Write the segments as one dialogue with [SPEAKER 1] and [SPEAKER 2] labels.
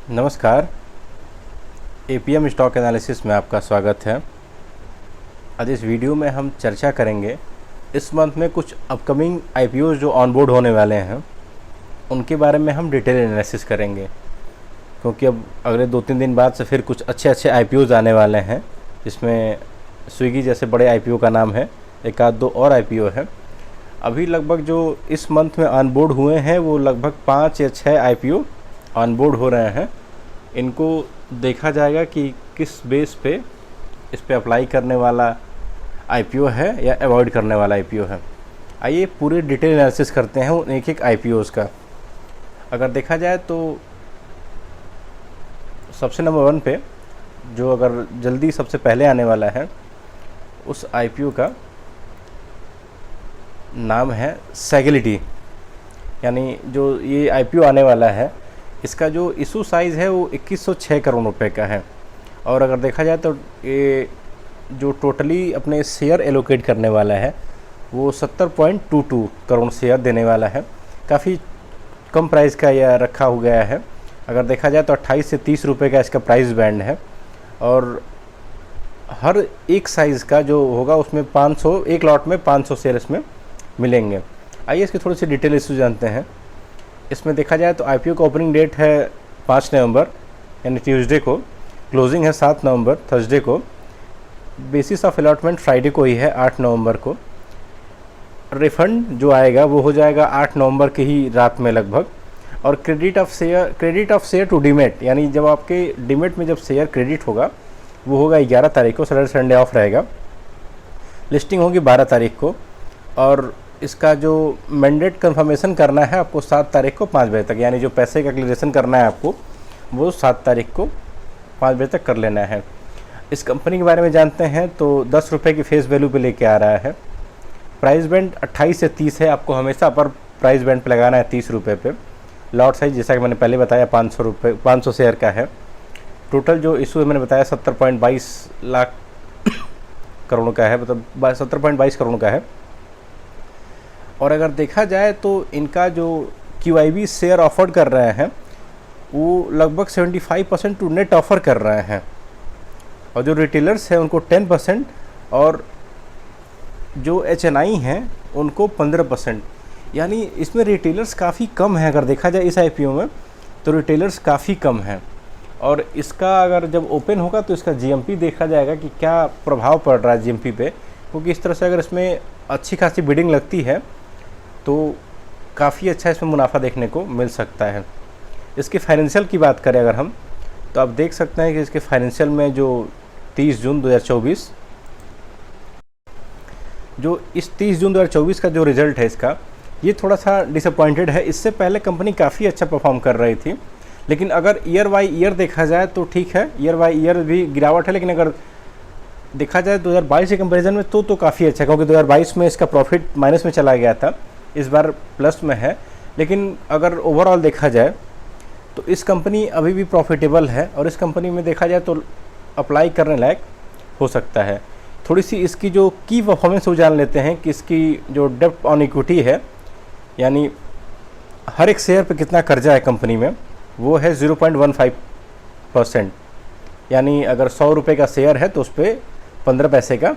[SPEAKER 1] नमस्कार। APM stock analysis में आपका स्वागत है। आज इस वीडियो में हम चर्चा करेंगे इस मंथ में कुछ अपकमिंग आईपीओ जो ऑनबोर्ड होने वाले हैं उनके बारे में हम डिटेल एनालिसिस करेंगे, क्योंकि अब अगले 2-3 दिन बाद से फिर कुछ अच्छे आईपीओज आने वाले हैं। इसमें स्विगी जैसे बड़े आईपीओ का नाम है, एक आध दो और आईपीओ है। अभी लगभग जो इस मंथ में ऑनबोर्ड हुए हैं वो लगभग 5 या 6 आईपीओ ऑनबोर्ड हो रहे हैं। इनको देखा जाएगा कि किस बेस पे इस पे अप्लाई करने वाला आईपीओ है या अवॉइड करने वाला आईपीओ है। आइए पूरे डिटेल एनालिसिस करते हैं उन एक आईपीओज़ का। अगर देखा जाए तो सबसे नंबर 1 पे जो अगर जल्दी सबसे पहले आने वाला है उस आईपीओ का नाम है सेगेलिटी। यानी जो ये आईपीओ आने वाला है इसका जो इशू साइज़ है वो 2106 करोड़ रुपए का है। और अगर देखा जाए तो ये जो टोटली अपने शेयर एलोकेट करने वाला है वो 70.22 करोड़ शेयर देने वाला है। काफ़ी कम प्राइस का यह रखा हो गया है। अगर देखा जाए तो 28 से 30 रुपये का इसका प्राइस बैंड है और हर एक साइज़ का जो होगा उसमें 500 एक लॉट में 500 शेयर इसमें मिलेंगे। आइए इसकी थोड़ी सी डिटेल इशू जानते हैं। इसमें देखा जाए तो आईपीओ का ओपनिंग डेट है 5 नवंबर यानी ट्यूसडे को, क्लोजिंग है 7 नवंबर थर्सडे को, बेसिस ऑफ अलॉटमेंट फ्राइडे को ही है 8 नवंबर को। रिफंड जो आएगा वो हो जाएगा 8 नवंबर की ही रात में लगभग। और credit of share to demat, यानी जब आपके डीमेट में जब शेयर क्रेडिट होगा वो होगा 11 तारीख को, सैटरडे संडे ऑफ रहेगा। लिस्टिंग होगी 12 तारीख को और इसका जो मैंडेट कंफर्मेशन करना है आपको 7 तारीख को 5 बजे तक, यानी जो पैसे का क्लियरेशन करना है आपको वो 7 तारीख को 5 बजे तक कर लेना है। इस कंपनी के बारे में जानते हैं तो 10 रुपये की फेस वैल्यू पे लेके आ रहा है। प्राइस बैंड 28 से 30 है, आपको हमेशा अपर प्राइस बैंड पे लगाना है 30 रुपये पे। लॉट साइज जैसा कि मैंने पहले बताया 500 शेयर का है। टोटल जो इशू है मैंने बताया 70.22 लाख करोड़ का है, मतलब 70.22 करोड़ का है। और अगर देखा जाए तो इनका जो QIB शेयर ऑफर कर रहे हैं वो लगभग 75% टू नेट ऑफ़र कर रहे हैं और जो रिटेलर्स हैं उनको 10% और जो HNI हैं उनको 15%। यानी इसमें रिटेलर्स काफ़ी कम है। अगर देखा जाए इस आईपीओ में तो रिटेलर्स काफ़ी कम हैं। और इसका अगर जब ओपन होगा तो इसका GMP देखा जाएगा कि क्या प्रभाव पड़ रहा है GMP पे, क्योंकि इस तरह से अगर इसमें अच्छी खासी बिडिंग लगती है तो काफ़ी अच्छा इसमें मुनाफा देखने को मिल सकता है। इसके फाइनेंशियल की बात करें अगर हम तो आप देख सकते हैं कि इसके फाइनेंशियल में जो 30 जून 2024 का जो रिज़ल्ट है इसका ये थोड़ा सा डिसअपॉइंटेड है। इससे पहले कंपनी काफ़ी अच्छा परफॉर्म कर रही थी, लेकिन अगर ईयर बाई ईयर देखा जाए तो ठीक है, ईयर बाई ईयर भी गिरावट है। लेकिन अगर देखा जाए 2022 के कंपैरिजन में तो काफ़ी अच्छा, क्योंकि 2022 में इसका प्रॉफिट माइनस में चला गया था, इस बार प्लस में है। लेकिन अगर ओवरऑल देखा जाए तो इस कंपनी अभी भी प्रॉफिटेबल है और इस कंपनी में देखा जाए तो अप्लाई करने लायक हो सकता है। थोड़ी सी इसकी जो की परफॉर्मेंस वो जान लेते हैं कि इसकी जो डेब्ट ऑन इक्विटी है, यानी हर एक शेयर पे कितना कर्जा है कंपनी में, वो है 0.15%। यानी अगर 100 रुपये का शेयर है तो उस पर 15 पैसे का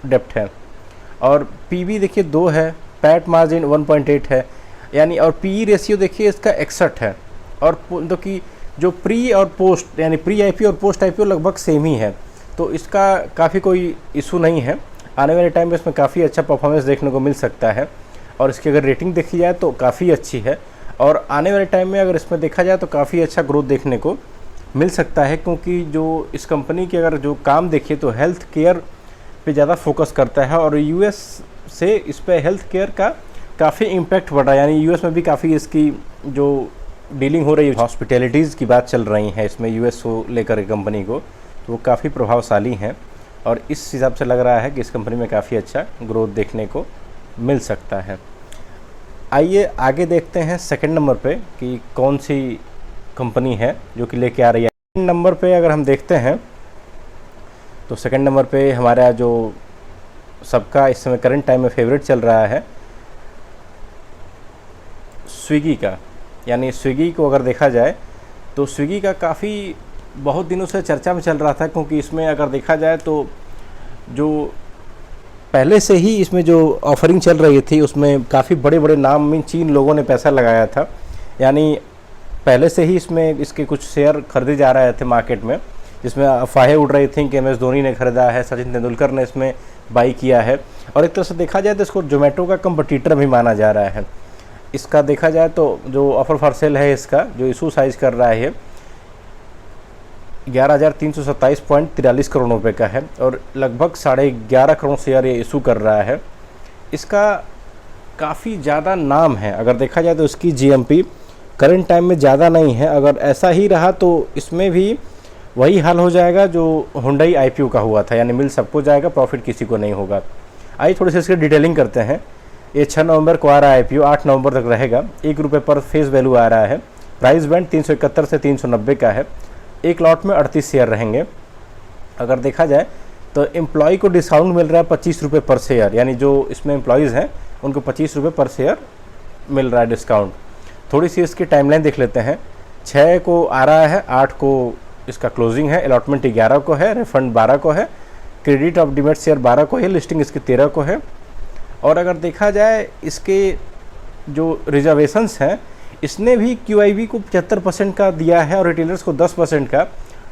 [SPEAKER 1] डेप्ट है। और PB देखिए 2 है, पैट मार्जिन 1.8 है, यानी और PE रेशियो देखिए इसका 61 है। और तो कि जो प्री और पोस्ट यानी प्री आईपीओ और पोस्ट आईपीओ लगभग सेम ही है, तो इसका काफ़ी कोई इशू नहीं है। आने वाले टाइम में इसमें काफ़ी अच्छा परफॉर्मेंस देखने को मिल सकता है और इसकी अगर रेटिंग देखी जाए तो काफ़ी अच्छी है। और आने वाले टाइम में अगर इसमें देखा जाए तो काफ़ी अच्छा ग्रोथ देखने को मिल सकता है, क्योंकि जो इस कंपनी के अगर जो काम देखिए तो हेल्थ केयर पे ज़्यादा फोकस करता है और US से इस पर हेल्थ केयर का काफ़ी इम्पैक्ट बढ़ रहा है। यानी US में भी काफ़ी इसकी जो डीलिंग हो रही है, हॉस्पिटैलिटीज़ की बात चल रही है इसमें US को लेकर कंपनी को, तो वो काफ़ी प्रभावशाली हैं और इस हिसाब से लग रहा है कि इस कंपनी में काफ़ी अच्छा ग्रोथ देखने को मिल सकता है। आइए आगे देखते हैं सेकंड नंबर पे कि कौन सी कंपनी है जो कि लेके आ रही है। सेकंड नंबर पे अगर हम देखते हैं तो सेकंड नंबर पे हमारा जो सबका इस समय करंट टाइम में फेवरेट चल रहा है स्विगी का। यानी स्विगी को अगर देखा जाए तो स्विगी का काफ़ी बहुत दिनों से चर्चा में चल रहा था, क्योंकि इसमें अगर देखा जाए तो जो पहले से ही इसमें जो ऑफरिंग चल रही थी उसमें काफ़ी बड़े बड़े नाम में चीन लोगों ने पैसा लगाया था। यानी पहले से ही इसमें इसके कुछ शेयर खरीदे जा रहे थे मार्केट में, जिसमें अफवाहें उड़ रही थी कि MS धोनी ने खरीदा है, सचिन तेंदुलकर ने इसमें बाई किया है। और एक तरह से देखा जाए तो इसको जोमेटो का कंपटीटर भी माना जा रहा है। इसका देखा जाए तो जो ऑफर फॉर सेल है, इसका जो इशू साइज़ कर रहा है 11,327.43 करोड़ रुपए का है और लगभग 11.5 करोड़ शेयर ये इशू कर रहा है। इसका काफ़ी ज़्यादा नाम है। अगर देखा जाए तो इसकी GMP करंट टाइम में ज़्यादा नहीं है। अगर ऐसा ही रहा तो इसमें भी वही हाल हो जाएगा जो हुंडई IPO का हुआ था, यानी मिल सबको जाएगा, प्रॉफिट किसी को नहीं होगा। आइए थोड़ी सी इसकी डिटेलिंग करते हैं। ये 6 नवंबर को आ रहा है IPO, 8 नवंबर तक रहेगा। 1 रुपये पर फेस वैल्यू आ रहा है। प्राइस बैंड 371 से 390 का है। एक लॉट में 38 शेयर रहेंगे। अगर देखा जाए तो एम्प्लॉय को डिस्काउंट मिल रहा है 25 रुपये पर शेयर, यानी जो इसमें एम्प्लॉयज़ हैं उनको 25 रुपये पर शेयर मिल रहा है डिस्काउंट। थोड़ी सी इसकी टाइमलाइन देख लेते हैं। 6 को आ रहा है, 8 को इसका क्लोजिंग है, अलॉटमेंट 11 को है, रिफंड 12 को है, क्रेडिट ऑफ डिमेट शेयर 12 को है, लिस्टिंग इसकी 13 को है। और अगर देखा जाए इसके जो रिजर्वेशंस हैं, इसने भी QIB को 75% का दिया है और रिटेलर्स को 10% का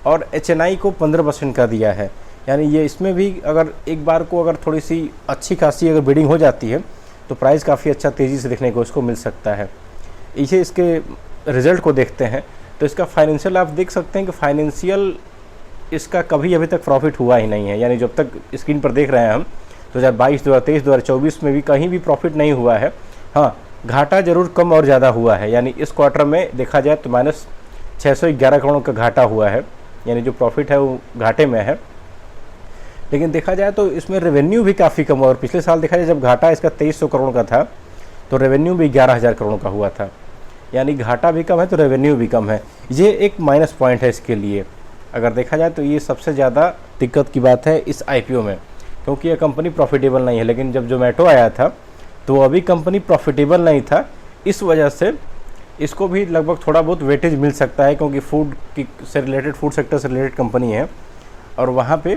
[SPEAKER 1] और HNI को 15% का दिया है। यानी ये इसमें भी अगर एक बार को अगर थोड़ी सी अच्छी खासी अगर बिडिंग हो जाती है तो प्राइस काफ़ी अच्छा तेज़ी से देखने को इसको मिल सकता है। इसे इसके रिज़ल्ट को देखते हैं तो इसका फाइनेंशियल आप देख सकते हैं कि फाइनेंशियल इसका कभी अभी तक प्रॉफिट हुआ ही नहीं है। यानी जब तक स्क्रीन पर देख रहे हैं हम 2022, 2023, 2024 में भी कहीं भी प्रॉफिट नहीं हुआ है। हाँ, घाटा ज़रूर कम और ज़्यादा हुआ है। यानी इस क्वार्टर में देखा जाए तो माइनस 611 करोड़ का घाटा हुआ है, यानी जो प्रॉफिट है वो घाटे में है। लेकिन देखा जाए तो इसमें रेवेन्यू भी काफ़ी कम हुआ और पिछले साल देखा जाए जब घाटा इसका 2300 करोड़ का था तो रेवेन्यू भी 11,000 करोड़ का हुआ था। यानी घाटा भी कम है तो रेवेन्यू भी कम है। ये एक माइनस पॉइंट है इसके लिए। अगर देखा जाए तो ये सबसे ज़्यादा दिक्कत की बात है इस IPO में, क्योंकि ये कंपनी प्रॉफिटेबल नहीं है। लेकिन जब जोमेटो आया था तो अभी कंपनी प्रॉफिटेबल नहीं था, इस वजह से इसको भी लगभग थोड़ा बहुत वेटेज मिल सकता है, क्योंकि फूड की से रिलेटेड, फूड सेक्टर से रिलेटेड कंपनी है और वहाँ पे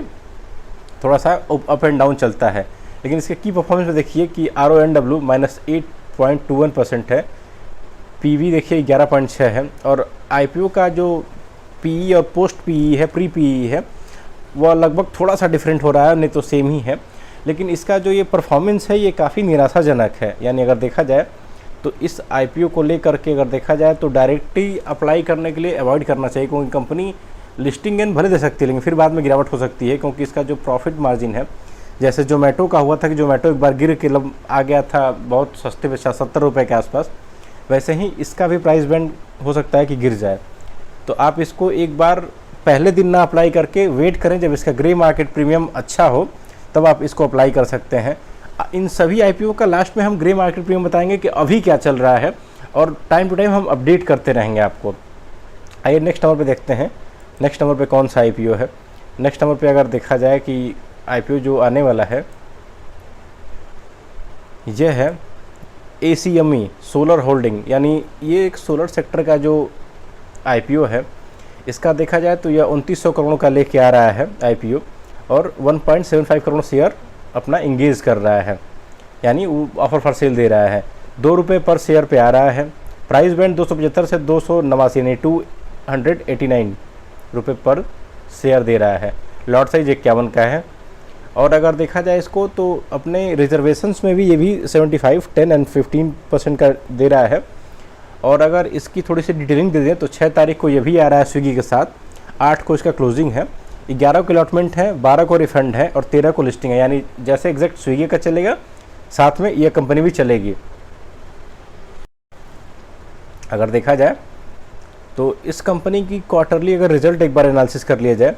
[SPEAKER 1] थोड़ा सा अप एंड डाउन चलता है। लेकिन इसके की परफॉर्मेंस में देखिए कि RONW -8.21% है, PV देखिए 11.6 है और IPO का जो PE और पोस्ट PE है, प्री PE है, वह लगभग थोड़ा सा डिफरेंट हो रहा है, नहीं तो सेम ही है। लेकिन इसका जो ये परफॉर्मेंस है ये काफ़ी निराशाजनक है। यानी अगर देखा जाए तो इस IPO को लेकर के अगर देखा जाए तो डायरेक्टली अप्लाई करने के लिए अवॉइड करना चाहिए, क्योंकि कंपनी लिस्टिंग गेन भले दे सकती है लेकिन फिर बाद में गिरावट हो सकती है, क्योंकि इसका जो प्रॉफिट मार्जिन है, जैसे जोमेटो का हुआ था कि जोमेटो एक बार गिर के आ गया था बहुत सस्ते पे 70 रुपये के आसपास, वैसे ही इसका भी प्राइस बैंड हो सकता है कि गिर जाए। तो आप इसको एक बार पहले दिन ना अप्लाई करके वेट करें, जब इसका ग्रे मार्केट प्रीमियम अच्छा हो तब आप इसको अप्लाई कर सकते हैं। इन सभी IPO का लास्ट में हम ग्रे मार्केट प्रीमियम बताएंगे कि अभी क्या चल रहा है और टाइम टू टाइम हम अपडेट करते रहेंगे आपको। आइए नेक्स्ट नंबर पे देखते हैं। नेक्स्ट नंबर पे कौन सा IPO है। नेक्स्ट नंबर पे अगर देखा जाए कि IPO जो आने वाला है यह है ACME सोलर होल्डिंग, यानी ये एक सोलर सेक्टर का जो IPO है, इसका देखा जाए तो यह 2900 करोड़ का लेके आ रहा है IPO और 1.75 करोड़ शेयर अपना इंगेज कर रहा है, यानी वो ऑफर फॉर सेल दे रहा है। 2 रुपये पर शेयर पे आ रहा है। प्राइस बैंड 275 से 289 यानी 289 रुपये पर शेयर दे रहा है। लॉट साइज 51 का है। और अगर देखा जाए इसको तो अपने रिजर्वेशंस में भी ये भी 75, 10 एंड 15% का दे रहा है। और अगर इसकी थोड़ी सी डिटेलिंग दे दें तो 6 तारीख को ये भी आ रहा है स्विगी के साथ, 8 को इसका क्लोजिंग है, 11 को अलॉटमेंट है, 12 को रिफंड है और 13 को लिस्टिंग है। यानी जैसे एग्जैक्ट स्विगी का चलेगा साथ में यह कंपनी भी चलेगी। अगर देखा जाए तो इस कंपनी की क्वार्टरली अगर रिजल्ट एक बार एनालिसिस कर लिया जाए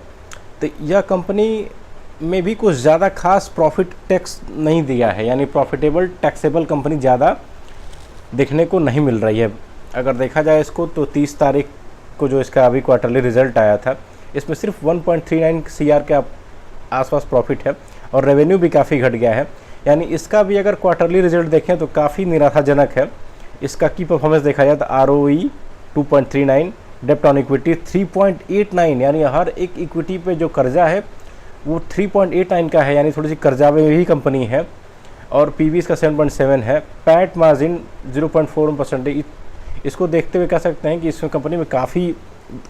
[SPEAKER 1] तो यह कंपनी में भी कुछ ज़्यादा खास प्रॉफिट टैक्स नहीं दिया है, यानी प्रॉफिटेबल टैक्सेबल कंपनी ज़्यादा देखने को नहीं मिल रही है। अगर देखा जाए इसको तो 30 तारीख को जो इसका अभी क्वार्टरली रिजल्ट आया था, इसमें सिर्फ 1.39 CR के आसपास प्रॉफिट है और रेवेन्यू भी काफ़ी घट गया है। यानी इसका भी अगर क्वार्टरली रिजल्ट देखें तो काफ़ी निराशाजनक है। इसका की परफॉर्मेंस देखा जाए तो ROE 2.39, डेप्ट ऑन इक्विटी 3.89, यानी हर एक इक्विटी पे जो कर्जा है वो 3.89 का है, यानी थोड़ी सी कर्जा में ही कंपनी है। और पीवी इसका 7.7 है। पैट मार्जिन 0.4% है। इसको देखते हुए कह सकते हैं कि इसमें कंपनी में काफ़ी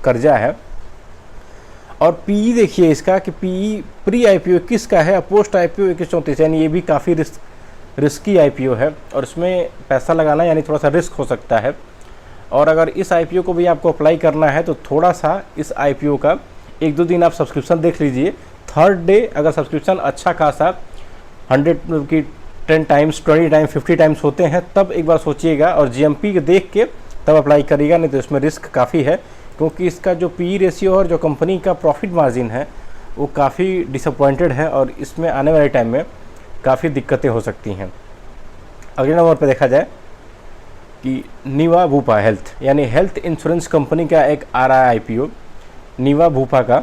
[SPEAKER 1] कर्जा है। और पीई देखिए इसका कि पीई प्री आईपीओ 21 का है, पोस्ट आईपीओ 2134, यानी ये भी काफ़ी रिस्की आईपीओ है और इसमें पैसा लगाना यानी थोड़ा सा रिस्क हो सकता है। और अगर इस आईपीओ को भी आपको अप्लाई करना है तो थोड़ा सा इस आईपीओ का 1-2 दिन आप सब्सक्रिप्शन देख लीजिए। थर्ड डे अगर सब्सक्रिप्शन अच्छा खासा 100 की 10 टाइम्स 20 टाइम्स 50 टाइम्स होते हैं तब एक बार सोचिएगा और जीएमपी के देख के तब अप्लाई करिएगा, नहीं तो इसमें रिस्क काफ़ी है क्योंकि इसका जो पी रेशियो और जो कंपनी का प्रॉफिट मार्जिन है वो काफ़ी डिसअपॉइंटेड है और इसमें आने वाले टाइम में काफ़ी दिक्कतें हो सकती हैं। अगले नंबर पर देखा जाए कि नीवा भूपा हेल्थ, यानी हेल्थ इंश्योरेंस कंपनी का एक आ रहा है आईपीओ नीवा भूपा का।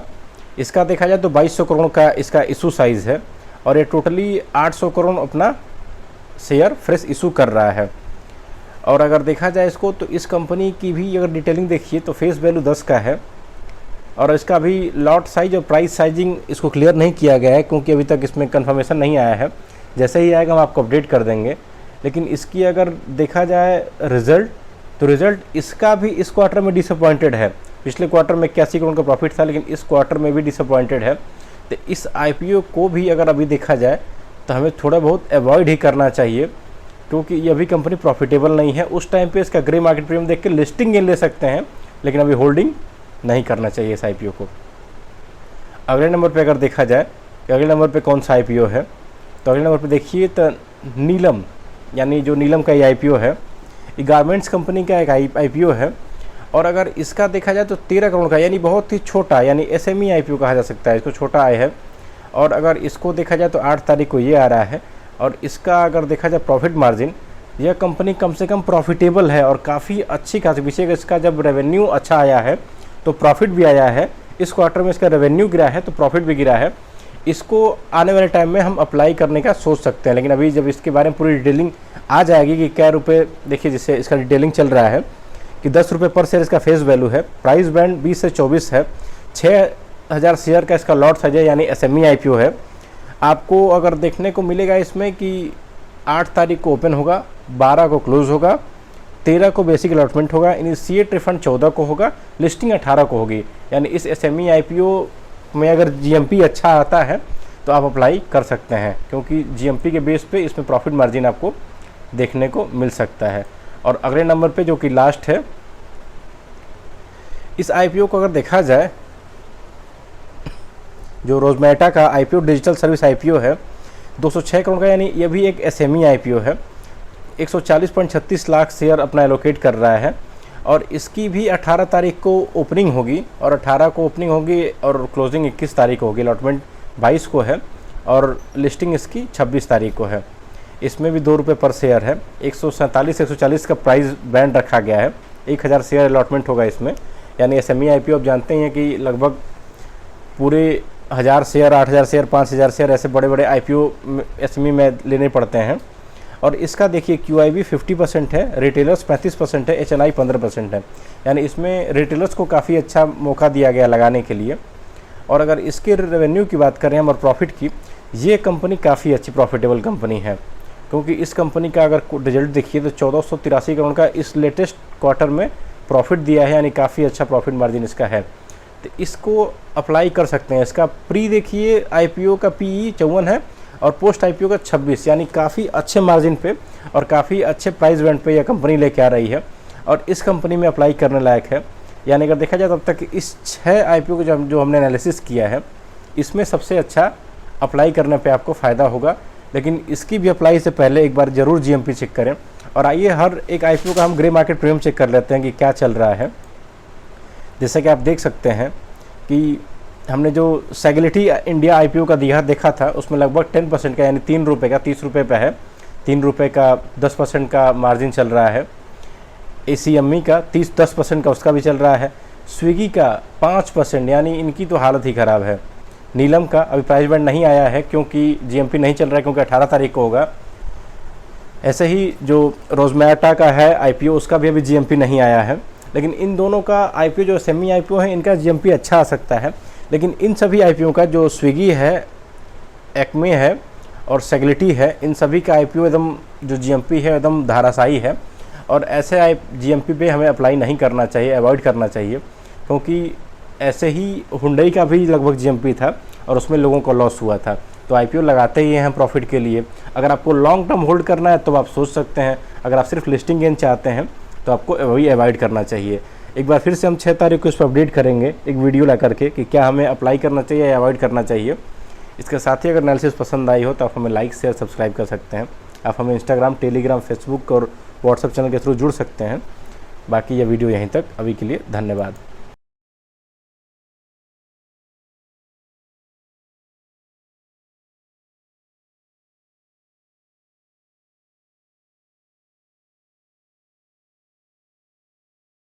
[SPEAKER 1] इसका देखा जाए तो 2200 करोड़ का इसका इशू साइज़ है और ये टोटली 800 करोड़ अपना शेयर फ्रेश इशू कर रहा है। और अगर देखा जाए इसको तो इस कंपनी की भी अगर डिटेलिंग देखिए तो फेस वैल्यू 10 का है और इसका भी लॉट साइज और प्राइस साइजिंग इसको क्लियर नहीं किया गया है क्योंकि अभी तक इसमें कंफर्मेशन नहीं आया है। जैसे ही आएगा हम आपको अपडेट कर देंगे। लेकिन इसकी अगर देखा जाए रिज़ल्ट तो रिज़ल्ट इसका भी इस क्वार्टर में डिसअपॉइंटेड है। पिछले क्वार्टर में 81 करोड़ का प्रॉफिट था लेकिन इस क्वार्टर में भी डिसअपॉइंटेड है। तो इस आईपीओ को भी अगर अभी देखा जाए तो हमें थोड़ा बहुत अवॉइड ही करना चाहिए क्योंकि ये अभी कंपनी प्रॉफिटेबल नहीं है। उस टाइम पे इसका ग्रे मार्केट प्रीमियम देख के लिस्टिंग गेन ले सकते हैं लेकिन अभी होल्डिंग नहीं करना चाहिए इस आईपीओ को। अगले नंबर पे अगर देखा जाए कि अगले नंबर पे कौन सा आईपीओ है तो अगले नंबर पे देखिए तो नीलम, यानी जो नीलम का ये आईपीओ है ये गारमेंट्स कंपनी का एक आईपीओ है। और अगर इसका देखा जाए तो 13 करोड़ का, यानी बहुत ही छोटा, यानी एसएमई आईपीओ कहा जा सकता है, इसको छोटा आय है। और अगर इसको देखा जाए तो 8 तारीख को ये आ रहा है और इसका अगर देखा जाए प्रॉफिट मार्जिन, यह कंपनी कम से कम प्रॉफिटेबल है और काफ़ी अच्छी खासी विषय इसका जब रेवेन्यू अच्छा आया है तो प्रॉफिट भी आया है। इस क्वार्टर में इसका रेवेन्यू गिरा है तो प्रॉफिट भी गिरा है। इसको आने वाले टाइम में हम अप्लाई करने का सोच सकते हैं लेकिन अभी जब इसके बारे में पूरी डिटेलिंग आ जाएगी कि क्या रुपये, देखिए जिससे इसका डिटेलिंग चल रहा है कि 10 रुपये पर शेयर इसका फेस वैल्यू है, प्राइस बैंड 20 से 24 है, 6000 शेयर का इसका लॉट साइज है यानी एसएमई आईपीओ है। आपको अगर देखने को मिलेगा इसमें कि 8 तारीख को ओपन होगा, 12 को क्लोज होगा, 13 को बेसिक अलॉटमेंट होगा, इनिशिएट रिफंड 14 को होगा, लिस्टिंग 18 को होगी। यानी इस एसएमई आईपीओ में अगर जीएमपी अच्छा आता है तो आप अप्लाई कर सकते हैं क्योंकि जीएमपी के बेस पे इसमें प्रॉफिट मार्जिन आपको देखने को मिल सकता है। और अगले नंबर पे जो कि लास्ट है, इस आईपीओ को अगर देखा जाए, जो रोजमेटा का आईपीओ डिजिटल सर्विस आईपीओ है 206 करोड़ का, यानी ये भी एक एसएमई आईपीओ है। 140.36 लाख शेयर अपना एलोकेट कर रहा है और इसकी भी 18 तारीख को ओपनिंग होगी और 18 को ओपनिंग होगी और क्लोजिंग 21 तारीख को होगी। अलॉटमेंट 22 को है और लिस्टिंग इसकी 26 तारीख को है। इसमें भी 2 रुपये पर शेयर है। 147-140 का प्राइस बैंड रखा गया है। 1000 शेयर अलॉटमेंट होगा इसमें। यानी एसएमई आईपीओ आप जानते हैं कि लगभग पूरे 1000 शेयर, 8000 शेयर, 5000 शेयर ऐसे बड़े बड़े आईपीओ एसएमई में लेने पड़ते हैं। और इसका देखिए क्यूआईबी 50% है, रिटेलर्स 35% है, एचएनआई 15% है। यानी इसमें रिटेलर्स को काफ़ी अच्छा मौका दिया गया लगाने के लिए। और अगर इसके रेवेन्यू की बात करें हम और प्रॉफिट की, ये कंपनी काफ़ी अच्छी प्रॉफिटेबल कंपनी है क्योंकि इस कंपनी का अगर रिजल्ट देखिए तो 1483 करोड़ का इस लेटेस्ट क्वार्टर में प्रॉफिट दिया है, यानी काफ़ी अच्छा प्रॉफिट मार्जिन इसका है। तो इसको अप्लाई कर सकते हैं। इसका प्री देखिए आईपीओ का पीई 54 है और पोस्ट आईपीओ का 26, यानी काफ़ी अच्छे मार्जिन पे और काफ़ी अच्छे प्राइस बैंड पे यह कंपनी लेके आ रही है और इस कंपनी में अप्लाई करने लायक है। यानी अगर देखा जाए तब तक इस 6 आईपीओ को जो हमने एनालिसिस किया है इसमें सबसे अच्छा अप्लाई करने पे आपको फ़ायदा होगा। लेकिन इसकी भी अप्लाई से पहले एक बार ज़रूर जीएमपी चेक करें। और आइए हर एक आईपीओ का हम ग्रे मार्केट प्रीमियम चेक कर लेते हैं कि क्या चल रहा है। जैसे कि आप देख सकते हैं कि हमने जो सेगलिटी इंडिया आईपीओ का देखा था उसमें लगभग 10% का, यानी 3 रुपये का 30 रुपये पे है, 3 रुपये का 10% का मार्जिन चल रहा है। एसीएमई का 10% का उसका भी चल रहा है। स्विगी का 5%, यानी इनकी तो हालत ही ख़राब है। नीलम का अभी प्राइस बैंड नहीं आया है क्योंकि जीएमपी नहीं चल रहा है क्योंकि 18 तारीख को होगा। ऐसे ही जो रोजमेटा का है आईपीओ उसका भी अभी जीएमपी नहीं आया है। लेकिन इन दोनों का आईपीओ जो सेमी आईपीओ है इनका जीएमपी अच्छा आ सकता है, लेकिन इन सभी आईपीओ का जो स्विगी है, एक्मे है और सेगलिटी है, इन सभी का आईपीओ एकदम जो जीएमपी है एकदम धाराशायी है। और ऐसे जीएमपी पे हमें अप्लाई नहीं करना चाहिए, अवॉइड करना चाहिए, क्योंकि ऐसे ही हुंडई का भी लगभग जीएमपी था और उसमें लोगों को लॉस हुआ था। तो आईपीओ लगाते ही हैं प्रॉफिट के लिए। अगर आपको लॉन्ग टर्म होल्ड करना है तो आप सोच सकते हैं, अगर आप सिर्फ लिस्टिंग गेन चाहते हैं तो आपको वही अवॉइड करना चाहिए। एक बार फिर से हम 6 तारीख को इस पर अपडेट करेंगे एक वीडियो ला करके कि क्या हमें अप्लाई करना चाहिए या अवॉइड करना चाहिए। इसके साथ ही अगर एनालिसिस पसंद आई हो तो आप हमें लाइक शेयर सब्सक्राइब कर सकते हैं। आप हमें इंस्टाग्राम, टेलीग्राम, फेसबुक और व्हाट्सएप चैनल के थ्रू जुड़ सकते हैं। बाकी यह वीडियो यहीं तक, अभी के लिए धन्यवाद।